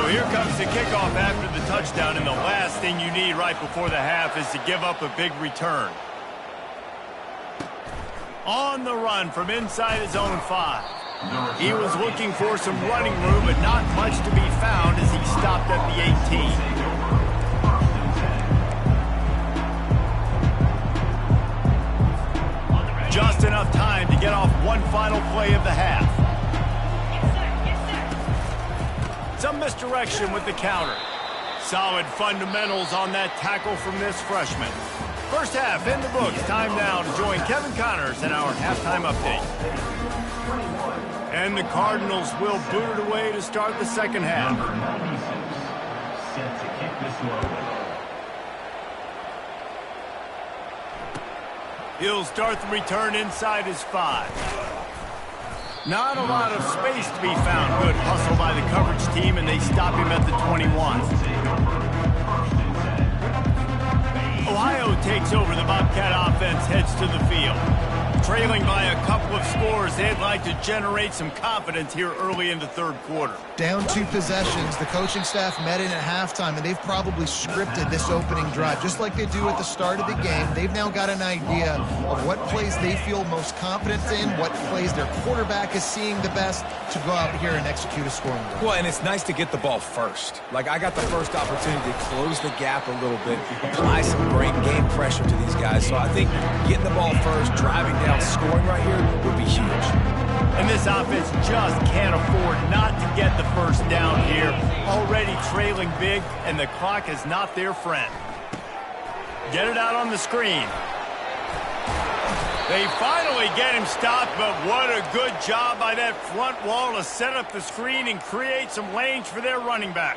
So here comes the kickoff after the touchdown, and the last thing you need right before the half is to give up a big return. On the run from inside his own 5. He was looking for some running room, but not much to be found as he stopped at the 18. Just enough time to get off one final play of the half. Some misdirection with the counter. Solid fundamentals on that tackle from this freshman. First half in the books. Time now to join Kevin Connors in our halftime update. And the Cardinals will boot it away to start the second half. He'll start the return inside his 5. Not a lot of space to be found. Good hustle by the coverage team, and they stop him at the 21. Ohio takes over. The Bobcat offense heads to the field. Trailing by a couple of scores, they'd like to generate some confidence here early in the third quarter. Down 2 possessions, the coaching staff met in at halftime, and they've probably scripted this opening drive. Just like they do at the start of the game, they've now got an idea of what plays they feel most confident in, what plays their quarterback is seeing the best to go out here and execute a scoring drive. Well, and it's nice to get the ball first. Like, I got the first opportunity to close the gap a little bit, apply some great game pressure to these guys. So I think getting the ball first, driving down, scoring right here would be huge. And this offense just can't afford not to get the first down here. Already trailing big, and the clock is not their friend. Get it out on the screen. They finally get him stopped, but what a good job by that front wall to set up the screen and create some lanes for their running back.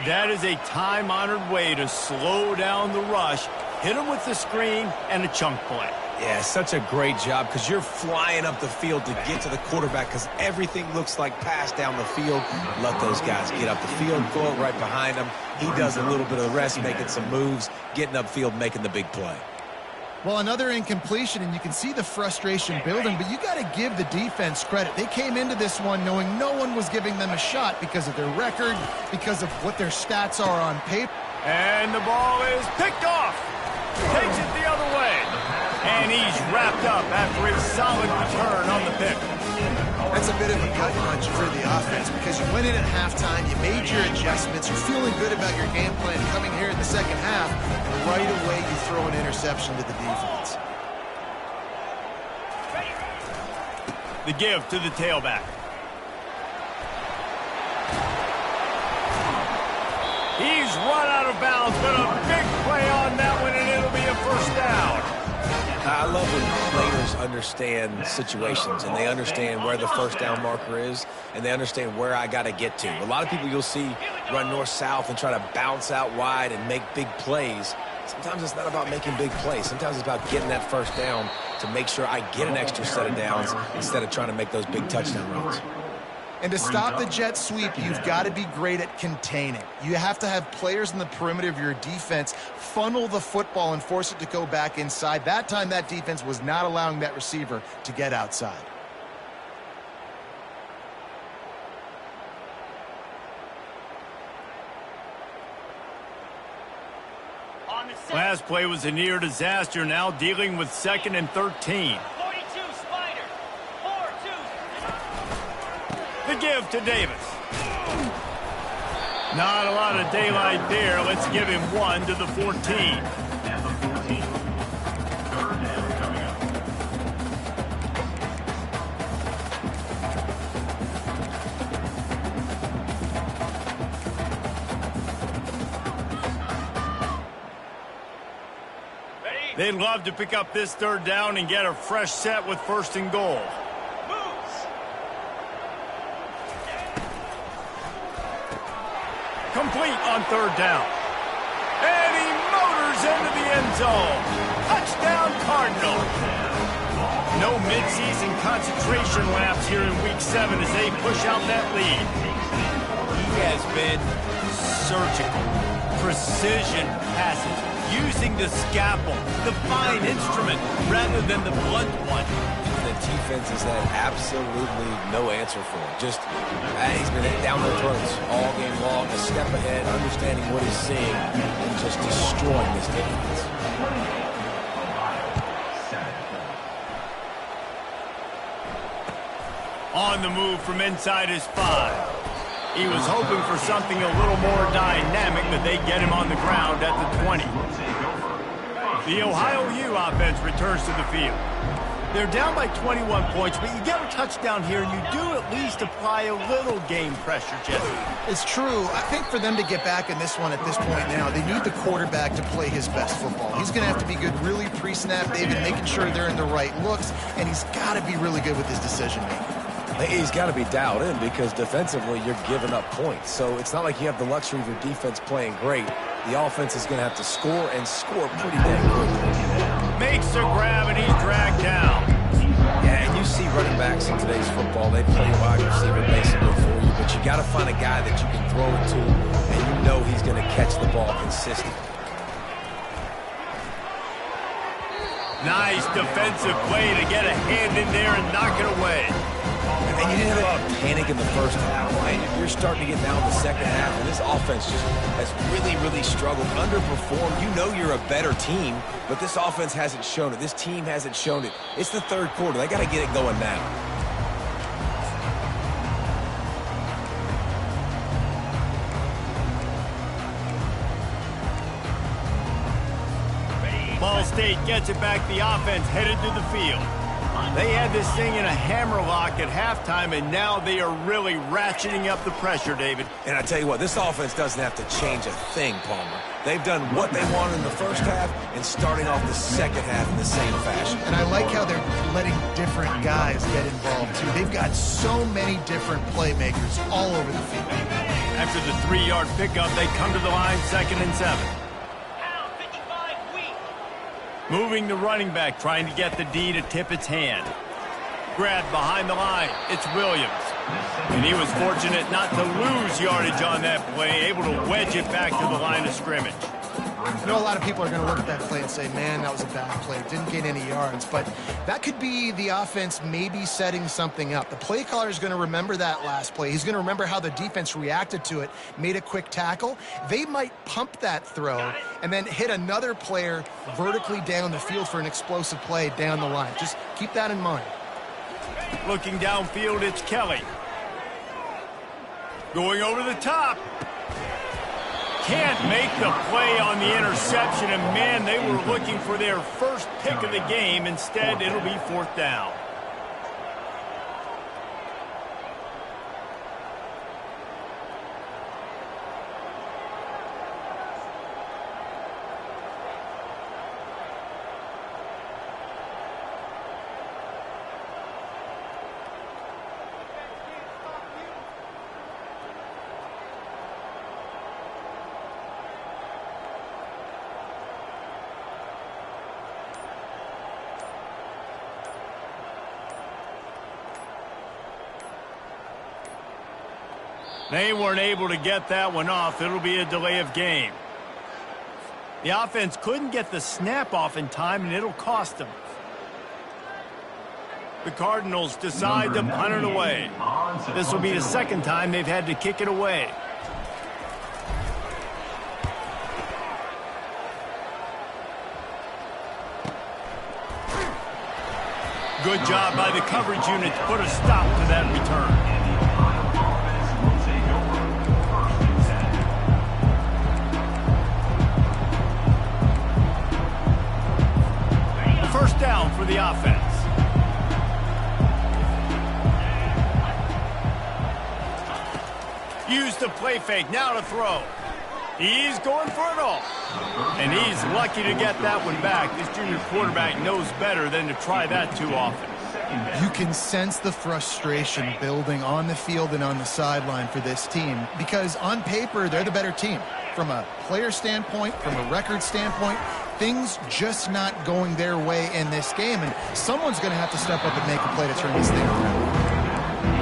That is a time-honored way to slow down the rush, hit him with the screen, and a chunk play. Yeah, such a great job because you're flying up the field to get to the quarterback because everything looks like pass down the field. Let those guys get up the field, go right behind him. He does a little bit of the rest, making some moves, getting upfield, making the big play. Well, another incompletion, and you can see the frustration building, but you got to give the defense credit. They came into this one knowing no one was giving them a shot because of their record, because of what their stats are on paper. And the ball is picked off. Takes it the other way. And he's wrapped up after a solid return on the pick. That's a bit of a gut punch for the offense because you went in at halftime, you made your adjustments, you're feeling good about your game plan coming here in the second half, and right away you throw an interception to the defense. The give to the tailback. He's run out of bounds, but a big play on that one, and it'll be a first down. I love when players understand situations and they understand where the first down marker is and they understand where I got to get to. A lot of people you'll see run north-south and try to bounce out wide and make big plays. Sometimes it's not about making big plays. Sometimes it's about getting that first down to make sure I get an extra set of downs instead of trying to make those big touchdown runs. And to stop the jet sweep, you've got to be great at containing. You have to have players in the perimeter of your defense funnel the football and force it to go back inside. That time, that defense was not allowing that receiver to get outside. Last play was a near disaster, now dealing with 2nd and 13. The give to Davis. Not a lot of daylight there. Let's give him 1 to the 14. They'd love to pick up this 3rd down and get a fresh set with 1st and goal. Complete on 3rd down. And he motors into the end zone. Touchdown, Cardinal. No midseason concentration laps here in Week 7 as they push out that lead. He has been surgical. Precision passes. Using the scalpel, the fine instrument, rather than the blunt one. The defense has had absolutely no answer for him. Just, he's been down their throats all game long. step ahead, understanding what he's seeing, and just destroying this defense. On the move from inside his 5. He was hoping for something a little more dynamic, but they get him on the ground at the 20. The Ohio U offense returns to the field. They're down by 21 points, but you get a touchdown here, and you do at least apply a little game pressure, Jesse. It's true. I think for them to get back in this one at this point now, they need the quarterback to play his best football. He's going to have to be good really pre-snap, David, making sure they're in the right looks, and he's got to be really good with his decision-making. He's got to be dialed in because defensively you're giving up points. So it's not like you have the luxury of your defense playing great. The offense is going to have to score and score pretty dang quickly. Makes a grab and he's dragged down. Yeah, and you see running backs in today's football, they play wide receiver basically for you, but you got to find a guy that you can throw it to and you know he's going to catch the ball consistently. Nice defensive play to get a hand in there and knock it away. And you didn't have a lot of panic in the first half. And you're starting to get down the second half, and this offense just has really struggled, underperformed. You know you're a better team, but this offense hasn't shown it. This team hasn't shown it. It's the third quarter. They got to get it going now. Ball State gets it back. The offense headed to the field. They had this thing in a hammerlock at halftime, and now they are really ratcheting up the pressure, David. And I tell you what, this offense doesn't have to change a thing, Palmer. They've done what they wanted in the first half and starting off the second half in the same fashion. And I like how they're letting different guys get involved, too. They've got so many different playmakers all over the field. After the 3-yard pickup, they come to the line 2nd and 7. Moving the running back, trying to get the D to tip its hand. Grabbed behind the line. It's Williams. And he was fortunate not to lose yardage on that play, able to wedge it back to the line of scrimmage. I know a lot of people are going to look at that play and say, man, that was a bad play. Didn't gain any yards. But that could be the offense maybe setting something up. The play caller is going to remember that last play. He's going to remember how the defense reacted to it, made a quick tackle. They might pump that throw and then hit another player vertically down the field for an explosive play down the line. Just keep that in mind. Looking downfield, it's Kelly. Going over the top. Can't make the play on the interception, and man, they were looking for their first pick of the game. Instead, it'll be 4th down. They weren't able to get that one off. It'll be a delay of game. The offense couldn't get the snap off in time, and it'll cost them. The Cardinals decide to punt it away. This will be the second time they've had to kick it away. Good job by the coverage unit to put a stop to that return. First down for the offense. Use the play fake, now to throw. He's going for it all. And he's lucky to get that one back. This junior quarterback knows better than to try that too often. You can sense the frustration building on the field and on the sideline for this team because on paper, they're the better team. From a player standpoint, from a record standpoint, things just not going their way in this game, and someone's going to have to step up and make a play to turn this thing around.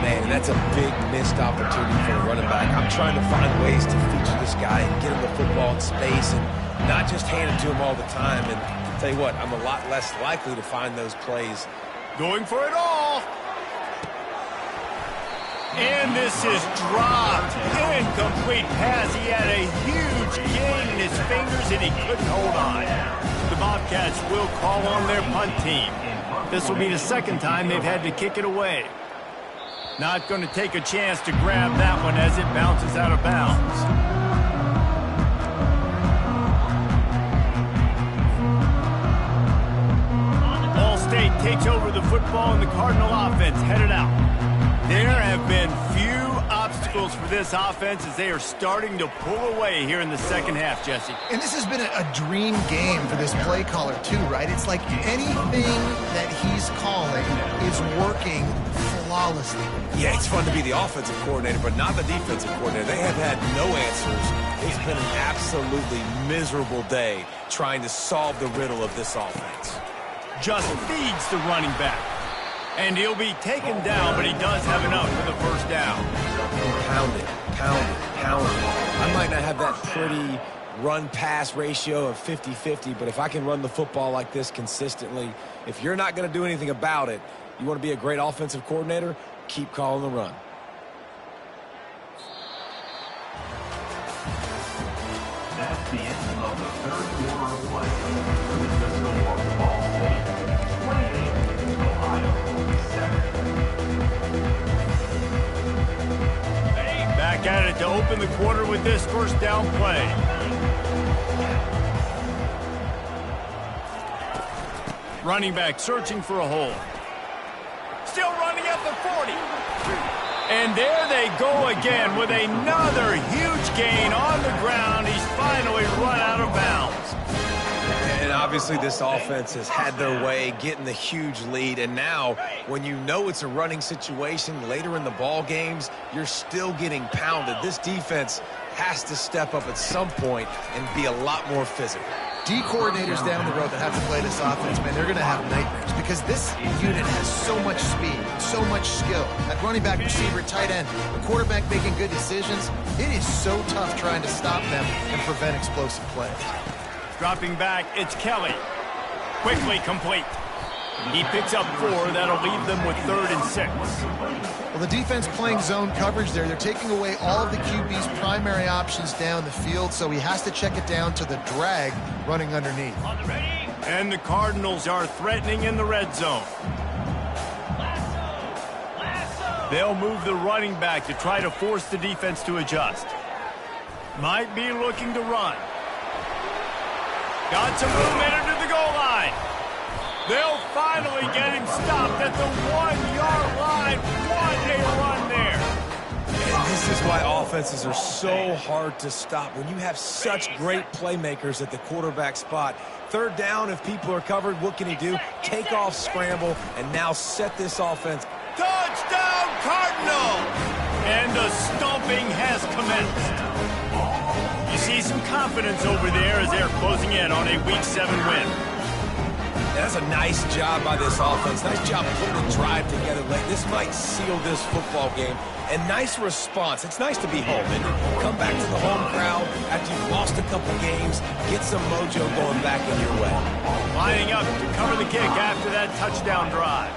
Man, that's a big missed opportunity for a running back. I'm trying to find ways to feature this guy and get him the football in space and not just hand it to him all the time. And I'll tell you what, I'm a lot less likely to find those plays. Going for it all. And this is dropped. Incomplete. incomplete pass. He had a huge gain in his fingers, and he couldn't hold on. The Bobcats will call on their punt team. This will be the second time they've had to kick it away. Not going to take a chance to grab that one as it bounces out of bounds. Ball State takes over the football, and the Cardinal offense headed out. There have been few obstacles for this offense as they are starting to pull away here in the second half, Jesse. And this has been a dream game for this play caller too, right? It's like anything that he's calling is working flawlessly. Yeah, it's fun to be the offensive coordinator, but not the defensive coordinator. They have had no answers. It's been an absolutely miserable day trying to solve the riddle of this offense. Just feeds the running back. And he'll be taken down, but he does have enough for the first down. Pound it, pound it, pound it. I might not have that pretty run-pass ratio of 50-50, but if I can run the football like this consistently, if you're not going to do anything about it, you want to be a great offensive coordinator, keep calling the run. That's the end of the third quarter of play. With the score, Ball State 28, Ohio 7. Back at it to open the quarter with this first down play. Running back searching for a hole. Still running at the 40. And there they go again with another huge gain on the ground. He's finally run out of bounds. And obviously this offense has had their way, getting the huge lead. And now, when you know it's a running situation later in the ball games, you're still getting pounded. This defense has to step up at some point and be a lot more physical. D coordinators down the road that have to play this offense, man, they're going to have nightmares because this unit has so much speed, so much skill. At running back, receiver, tight end, the quarterback making good decisions. It is so tough trying to stop them and prevent explosive plays. Dropping back, it's Kelly. Quickly complete. He picks up 4. That'll leave them with 3rd and 6. Well, the defense playing zone coverage there. They're taking away all of the QB's primary options down the field, so he has to check it down to the drag running underneath. And the Cardinals are threatening in the red zone. They'll move the running back to try to force the defense to adjust. Might be looking to run. Got some movement into the goal line. They'll finally get him stopped at the 1-yard line. What a run there. And this is why offenses are so hard to stop. When you have such great playmakers at the quarterback spot, 3rd down, if people are covered, what can he do? Take off, scramble, and now set this offense. Touchdown, Cardinal! And the stomping has commenced. You see some confidence over there as they're closing in on a Week 7 win. That's a nice job by this offense. Nice job putting the drive together late. This might seal this football game. And nice response. It's nice to be home and come back to the home crowd after you've lost a couple games. Get some mojo going back in your way. Lining up to cover the kick after that touchdown drive.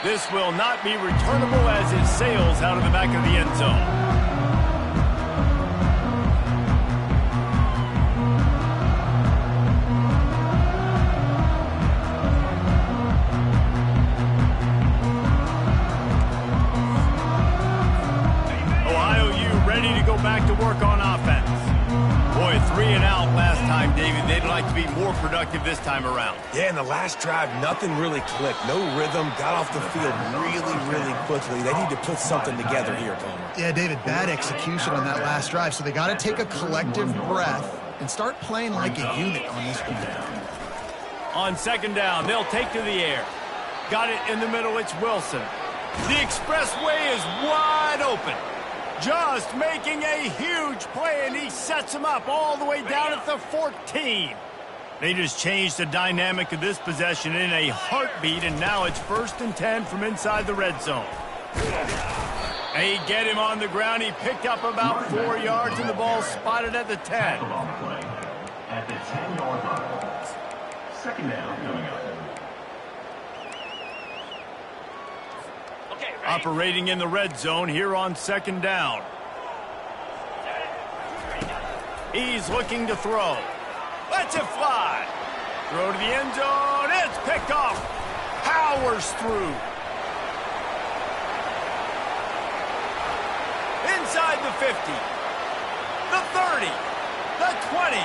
This will not be returnable as it sails out of the back of the end zone. Back to work on offense. Boy, 3 and out last time, David. They'd like to be more productive this time around. Yeah, in the last drive, nothing really clicked. No rhythm, got off the field really quickly. They need to put something together here, Palmer. Yeah, David, bad execution on that last drive, so they got to take a collective breath and start playing like a unit on this one. On 2nd down, they'll take to the air. Got it in the middle, it's Wilson. The expressway is wide open. Just making a huge play, and he sets him up all the way down at the 14. They just changed the dynamic of this possession in a heartbeat, and now it's 1st and 10 from inside the red zone. They get him on the ground. He picked up about 4 yards, and the ball spotted at the 10. At the 10-yard line. 2nd down coming up. Okay, Operating in the red zone here on 2nd down. He's looking to throw. Lets it fly. Throw to the end zone. It's picked off. Powers through. Inside the 50. The 30. The 20.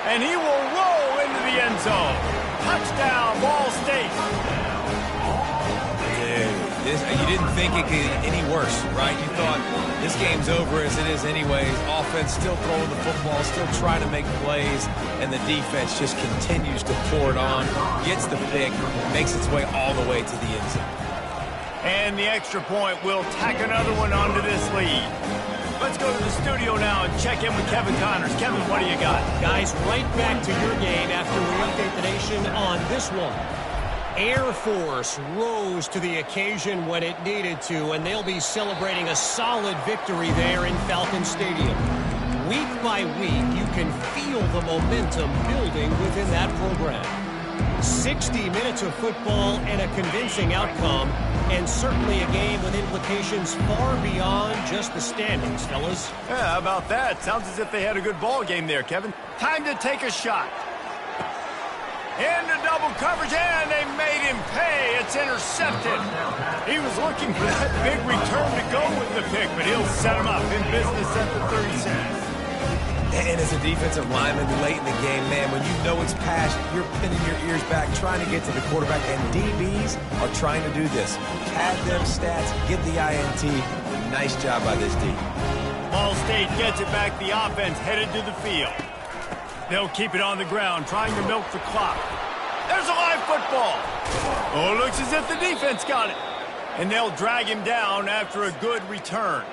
And he will roll into the end zone. Touchdown, Ball State. You didn't think it could get any worse, right? You thought this game's over as it is anyways. Offense still throwing the football, still trying to make plays, and the defense just continues to pour it on, gets the pick, makes its way all the way to the end zone. And the extra point will tack another one onto this lead. Let's go to the studio now and check in with Kevin Connors. Kevin, what do you got? Guys, right back to your game after we update the nation on this one. Air Force rose to the occasion when it needed to, and they'll be celebrating a solid victory there in Falcon Stadium. Week by week, you can feel the momentum building within that program. 60 minutes of football and a convincing outcome, and certainly a game with implications far beyond just the standings, fellas. Yeah, how about that? Sounds as if they had a good ball game there, Kevin. Time to take a shot. Into double coverage, and they made him pay. It's intercepted. He was looking for that big return to go with the pick, but he'll set him up in business at the 36. And as a defensive lineman late in the game, man, when you know it's past, you're pinning your ears back, trying to get to the quarterback, and DBs are trying to do this. Pad them stats, get the INT. Nice job by this D. Ball State gets it back. The offense headed to the field. They'll keep it on the ground, trying to milk the clock. There's a live football. Oh, looks as if the defense got it. And they'll drag him down after a good return.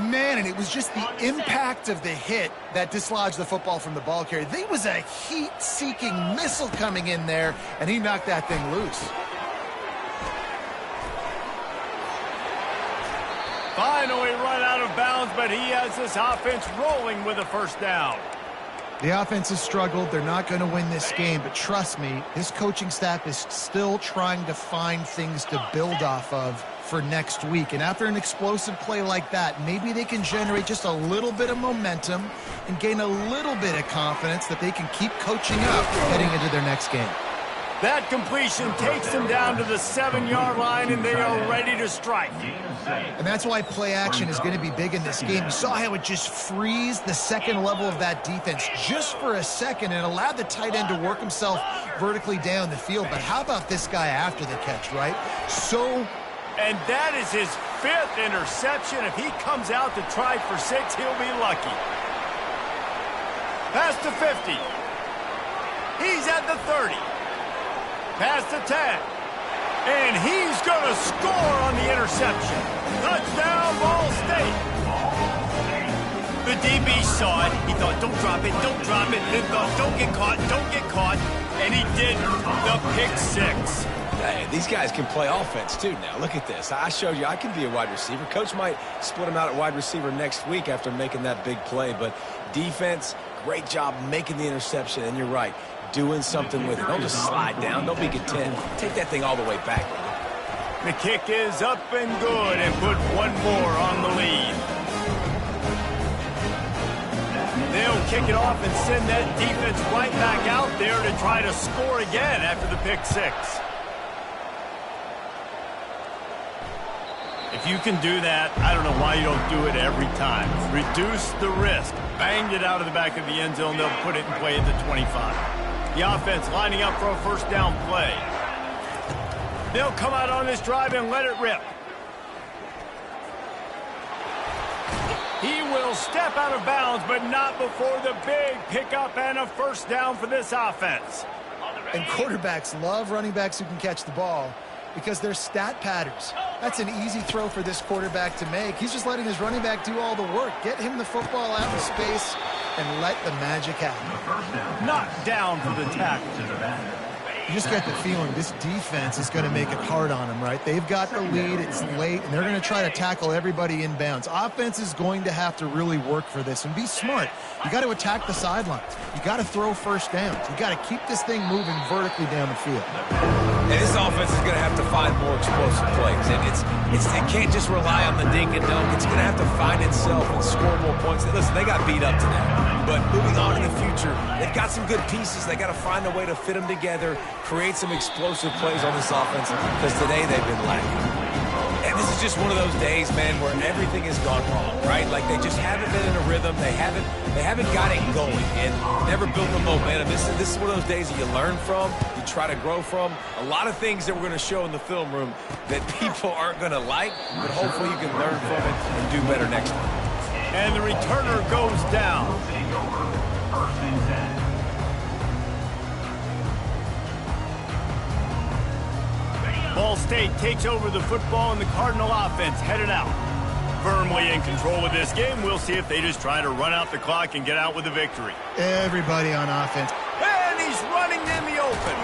Man, and it was just the impact of the hit that dislodged the football from the ball carrier. There was a heat-seeking missile coming in there, and he knocked that thing loose. Finally run out of bounds, but he has this offense rolling with a first down. The offense has struggled. They're not going to win this game, but trust me, this coaching staff is still trying to find things to build off of for next week. And after an explosive play like that, maybe they can generate just a little bit of momentum and gain a little bit of confidence that they can keep coaching up heading into their next game. That completion takes them down to the 7-yard line, and they are ready to strike. And that's why play action is going to be big in this game. You saw how it just frees the second level of that defense just for a second and allowed the tight end to work himself vertically down the field. But how about this guy after the catch, right? And that is his 5th interception. If he comes out to try for 6, he'll be lucky. Past the 50. He's at the 30. Past the 10. And he's going to score on the interception. Touchdown, Ball State. The DB saw it. He thought, don't drop it, don't drop it. Then thought, don't get caught, don't get caught. And he didn't. The pick 6. Hey, these guys can play offense, too, now. Look at this. I showed you I can be a wide receiver. Coach might split him out at wide receiver next week after making that big play. But defense, great job making the interception. And you're right, doing something with it. Don't just slide down. Don't be content. Take that thing all the way back. The kick is up and good and put one more on the lead. They'll kick it off and send that defense right back out there to try to score again after the pick 6. If you can do that, I don't know why you don't do it every time. Reduce the risk. Banged it out of the back of the end zone. They'll put it in play at the 25. The offense lining up for a first down play. They'll come out on this drive and let it rip. He will step out of bounds, but not before the big pickup and a first down for this offense. And quarterbacks love running backs who can catch the ball because they're stat patters. That's an easy throw for this quarterback to make. He's just letting his running back do all the work. Get him the football out in space and let the magic happen. Knocked down for the tackle. You just get the feeling this defense is going to make it hard on them, right? They've got the lead, it's late, and they're going to try to tackle everybody inbounds. Offense is going to have to really work for this and be smart. You got to attack the sidelines. You got to throw first downs. You got to keep this thing moving vertically down the field. And this offense is going to have to find more explosive plays. And it can't just rely on the dink and dunk. It's going to have to find itself and score more points. Listen, they got beat up today. But moving on in the future, they've got some good pieces. They got to find a way to fit them together, create some explosive plays on this offense, because today they've been lacking. And this is just one of those days, man, where everything has gone wrong, right? Like they just haven't been in a rhythm. They haven't got it going and never built the momentum. This is one of those days that you learn from, you try to grow from. A lot of things that we're going to show in the film room that people aren't going to like, but hopefully you can learn from it and do better next time. And the returner goes down. First and 10. Ball State takes over the football and the Cardinal offense headed out. Firmly in control of this game. We'll see if they just try to run out the clock and get out with a victory. Everybody on offense. And he's running in the open.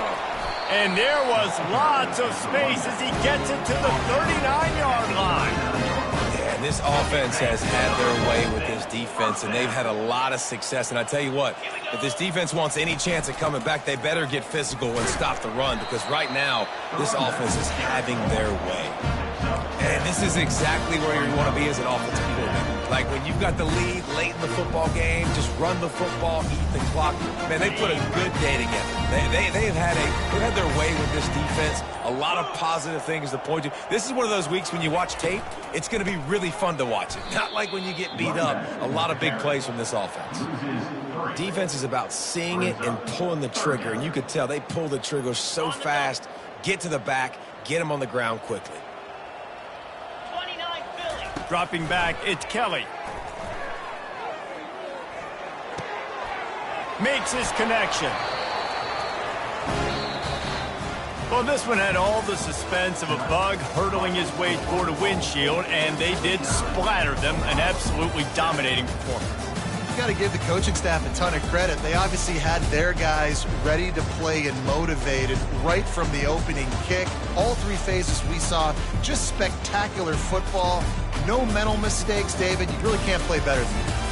And there was lots of space as he gets it to the 39-yard line. And this offense has had their way with this defense, and they've had a lot of success. And I tell you what, if this defense wants any chance of coming back, they better get physical and stop the run, because right now, this offense is having their way. And this is exactly where you want to be as an offensive coordinator. Like when you've got the lead late in the football game, just run the football, eat the clock. Man, they put a good day together. They've had their way with this defense. A lot of positive things to point to. This is one of those weeks when you watch tape, it's going to be really fun to watch it. Not like when you get beat up. A lot of big plays from this offense. Defense is about seeing it and pulling the trigger, and you could tell they pull the trigger so fast, get to the back, get them on the ground quickly. Dropping back, it's Kelly. Makes his connection. Well, this one had all the suspense of a bug hurtling his way toward a windshield, and they did splatter them. An absolutely dominating performance. You got to give the coaching staff a ton of credit. They obviously had their guys ready to play and motivated right from the opening kick. All three phases we saw, just spectacular football. No mental mistakes, David. You really can't play better than that.